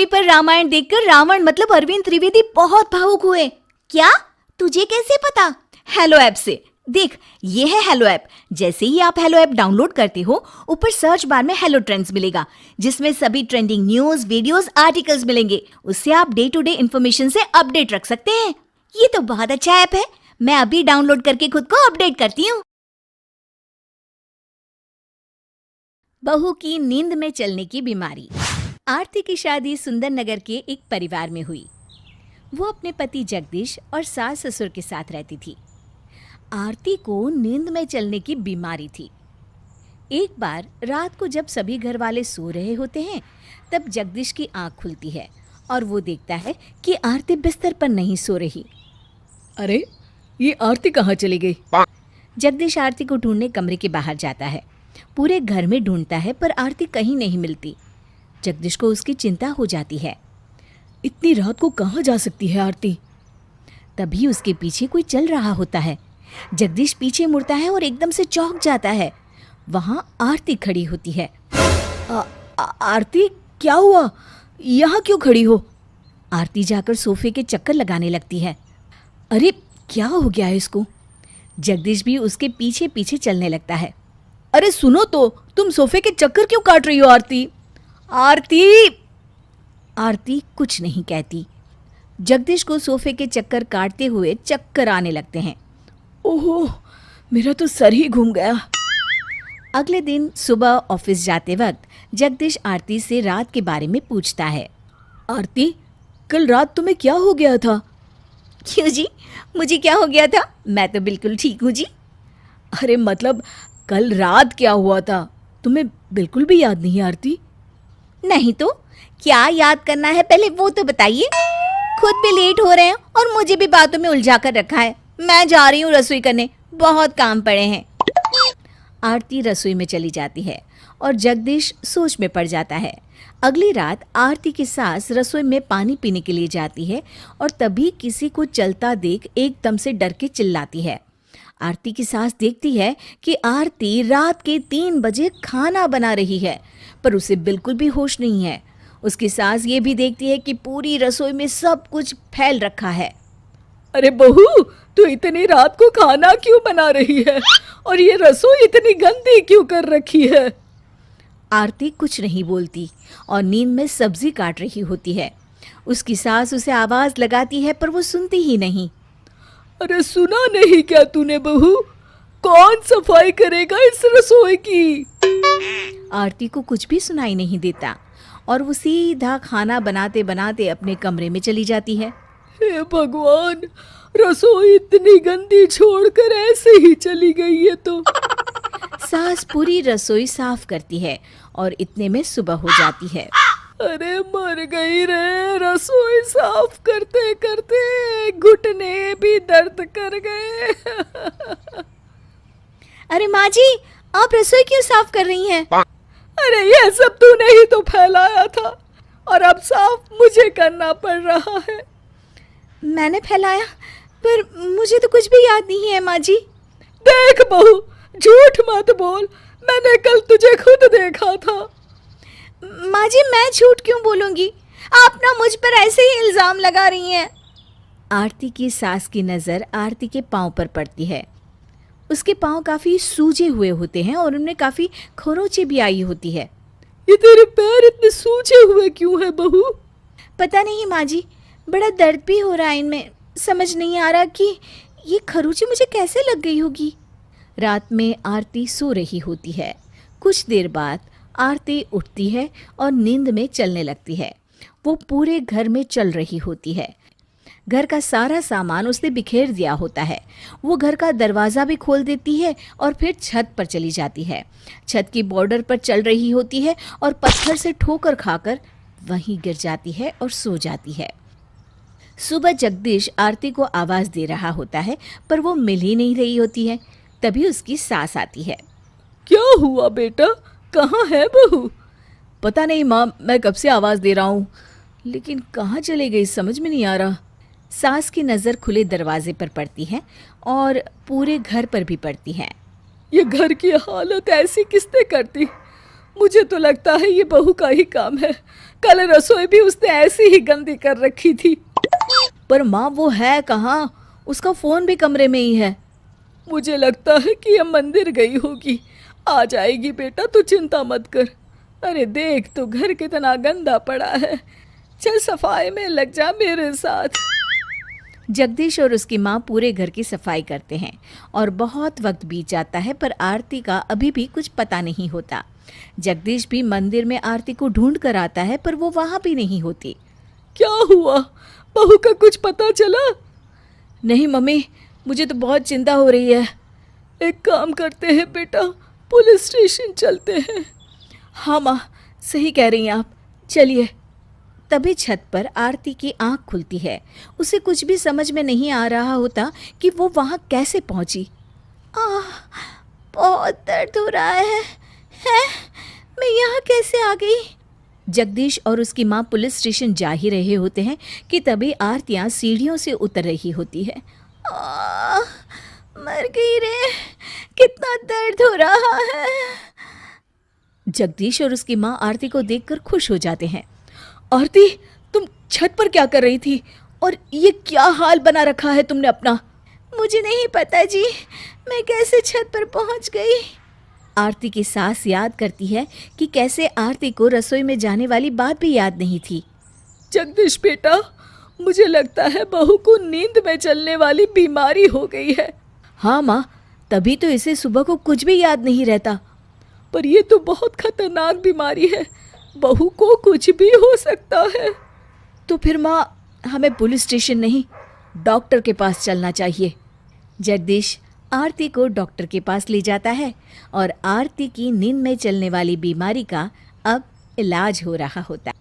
पर रामायण देखकर रावण मतलब अरविंद त्रिवेदी बहुत भावुक हुए। क्या? तुझे कैसे पता? हेलो ऐप से। देख, ये है हेलो ऐप। जैसे ही आप हेलो ऐप डाउनलोड करते हो, ऊपर सर्च बार में हेलो ट्रेंड्स मिलेगा, जिसमें सभी ट्रेंडिंग न्यूज, वीडियोस, आर्टिकल्स मिलेंगे। उससे आप डे टू डे इन्फॉर्मेशन से अपडेट रख सकते हैं। ये तो बहुत अच्छा ऐप है। मैं अभी डाउनलोड करके खुद को अपडेट करती हूँ। बहू की नींद में चलने की बीमारी। आरती की शादी सुंदर नगर के एक परिवार में हुई। वो अपने पति जगदीश और सास ससुर के साथ रहती थी। आरती को नींद में चलने की बीमारी थी। एक बार रात को जब सभी घर वाले सो रहे होते हैं, तब जगदीश की आंख खुलती है और वो देखता है कि आरती बिस्तर पर नहीं सो रही। अरे, ये आरती कहाँ चली गई? जगदीश आरती को ढूंढने कमरे के बाहर जाता है। पूरे घर में ढूंढता है पर आरती कहीं नहीं मिलती। जगदीश को उसकी चिंता हो जाती है। इतनी रात को कहाँ जा सकती है आरती? तभी उसके पीछे कोई चल रहा होता है। जगदीश पीछे मुड़ता है और एकदम से चौंक जाता है। वहां आरती खड़ी होती है। आरती, क्या हुआ? यहाँ क्यों खड़ी हो? आरती जाकर सोफे के चक्कर लगाने लगती है। अरे, क्या हो गया है इसको? जगदीश भी उसके पीछे पीछे चलने लगता है। अरे सुनो तो, तुम सोफे के चक्कर क्यों काट रही हो आरती? आरती! आरती कुछ नहीं कहती। जगदीश को सोफे के चक्कर काटते हुए चक्कर आने लगते हैं। ओहो, मेरा तो सर ही घूम गया। अगले दिन सुबह ऑफिस जाते वक्त जगदीश आरती से रात के बारे में पूछता है। आरती, कल रात तुम्हें क्या हो गया था? क्यों जी, मुझे क्या हो गया था? मैं तो बिल्कुल ठीक हूँ जी। अरे मतलब, कल रात क्या हुआ था? तुम्हें बिल्कुल भी याद नहीं आरती? नहीं तो क्या याद करना है, पहले वो तो बताइए। खुद भी लेट हो रहे हैं और मुझे भी बातों में उलझा कर रखा है। मैं जा रही हूँ रसोई करने, बहुत काम पड़े हैं। आरती रसोई में चली जाती है और जगदीश सोच में पड़ जाता है। अगली रात आरती की सास रसोई में पानी पीने के लिए जाती है और तभी किसी को चलता देख एकदम से डर के चिल्लाती है। आरती की सास देखती है कि आरती रात के 3 बजे खाना बना रही है, पर उसे बिल्कुल भी होश नहीं है। उसकी सास ये भी देखती है कि पूरी रसोई में सब कुछ फैल रखा है। अरे बहू, तू इतनी रात को खाना क्यों बना रही है? और ये रसोई इतनी गंदी क्यों कर रखी है? आरती कुछ नहीं बोलती और नींद में सब्जी काट रही होती है। उसकी सास उसे आवाज लगाती है पर वो सुनती ही नहीं। अरे सुना नहीं क्या तूने बहू? कौन सफाई करेगा इस रसोई की? आरती को कुछ भी सुनाई नहीं देता और वो सीधा खाना बनाते बनाते अपने कमरे में चली जाती है। हे भगवान, रसोई इतनी गंदी छोड़कर ऐसे ही चली गई है तो। सास पूरी रसोई साफ करती है और इतने में सुबह हो जाती है। अरे मर गई रे, रसोई साफ करते करते घुटने भी दर्द कर गए। अरे माँ जी, आप रसोई क्यों साफ कर रही हैं? अरे ये सब तूने ही तो फैलाया था और अब साफ मुझे करना पड़ रहा है। मैंने फैलाया? पर मुझे तो कुछ भी याद नहीं है माँ जी। देख बहू, झूठ मत बोल, मैंने कल तुझे खुद देखा था। माँ जी, मैं झूठ क्यों बोलूंगी? आप ना मुझ पर ऐसे ही इल्जाम लगा रही हैं। आरती की सास की नज़र आरती के पाँव पर पड़ती है। उसके पाँव काफ़ी सूजे हुए होते हैं और उनमें काफ़ी खरोंचे भी आई होती है। ये तेरे पैर इतने सूजे हुए क्यों है बहू? पता नहीं माँ जी, बड़ा दर्द भी हो रहा है इनमें। समझ नहीं आ रहा कि ये खरोंची मुझे कैसे लग गई होगी। रात में आरती सो रही होती है। कुछ देर बाद आरती उठती है और नींद में चलने लगती है। वो पूरे घर में चल रही होती है। घर का सारा सामान उसने बिखेर दिया होता है। वो घर का दरवाज़ा भी खोल देती है और फिर छत पर चली जाती है। छत की बॉर्डर पर चल रही होती है और पत्थर से ठोकर खाकर वहीं गिर जाती है और सो जाती है। सुबह जगदीश आरती को आवाज़ दे रहा होता है पर वो मिल ही नहीं रही होती है। तभी उसकी सास आती है। क्या हुआ बेटा, कहाँ है बहू? पता नहीं माँ, मैं कब से आवाज़ दे रहा हूँ, लेकिन कहाँ चले गई समझ में नहीं आ रहा। सास की नज़र खुले दरवाजे पर पड़ती है और पूरे घर पर भी पड़ती है। ये घर की हालत ऐसी किसने कर दी? मुझे तो लगता है ये बहू का ही काम है। कल रसोई भी उसने ऐसी ही गंदी कर रखी थी। पर माँ वो है कहाँ? उसका फोन भी कमरे में ही है। मुझे लगता है कि ये मंदिर गई होगी। आ जाएगी बेटा, तू चिंता मत कर। अरे देख तो घर कितना गंदा पड़ा है। चल सफाई में लग जा मेरे साथ। जगदीश और उसकी माँ पूरे घर की सफाई करते हैं और बहुत वक्त बीत जाता है, पर आरती का अभी भी कुछ पता नहीं होता। जगदीश भी मंदिर में आरती को ढूंढ कर आता है, पर वो वहाँ भी नहीं होती। क्या हुआ? बहू का कुछ पता चला? नहीं मम्मी, मुझे तो बहुत चिंता हो रही है। एक काम करते हैं बेटा, पुलिस स्टेशन चलते हैं। हाँ माँ, सही कह रही हैं आप, चलिए। तभी छत पर आरती की आंख खुलती है। उसे कुछ भी समझ में नहीं आ रहा होता कि वो वहाँ कैसे पहुँची। बहुत दर्द हो रहा है। मैं यहाँ कैसे आ गई? जगदीश और उसकी माँ पुलिस स्टेशन जा ही रहे होते हैं कि तभी आरतियाँ सीढ़ियों से उतर रही होती है। मर गई रे, कितना दर्द हो रहा है। जगदीश और उसकी माँ आरती को देखकर खुश हो जाते हैं। आरती, तुम छत पर क्या कर रही थी? और ये क्या हाल बना रखा है तुमने अपना? मुझे नहीं पता जी, मैं कैसे छत पर पहुंच गई। आरती की सास याद करती है कि कैसे आरती को रसोई में जाने वाली बात भी याद नहीं थी। जगदीश बेटा, मुझे लगता है बहू को नींद में चलने वाली बीमारी हो गई है। हाँ माँ, तभी तो इसे सुबह को कुछ भी याद नहीं रहता। पर ये तो बहुत खतरनाक बीमारी है, बहू को कुछ भी हो सकता है। तो फिर माँ, हमें पुलिस स्टेशन नहीं, डॉक्टर के पास चलना चाहिए। जगदीश आरती को डॉक्टर के पास ले जाता है और आरती की नींद में चलने वाली बीमारी का अब इलाज हो रहा होता है।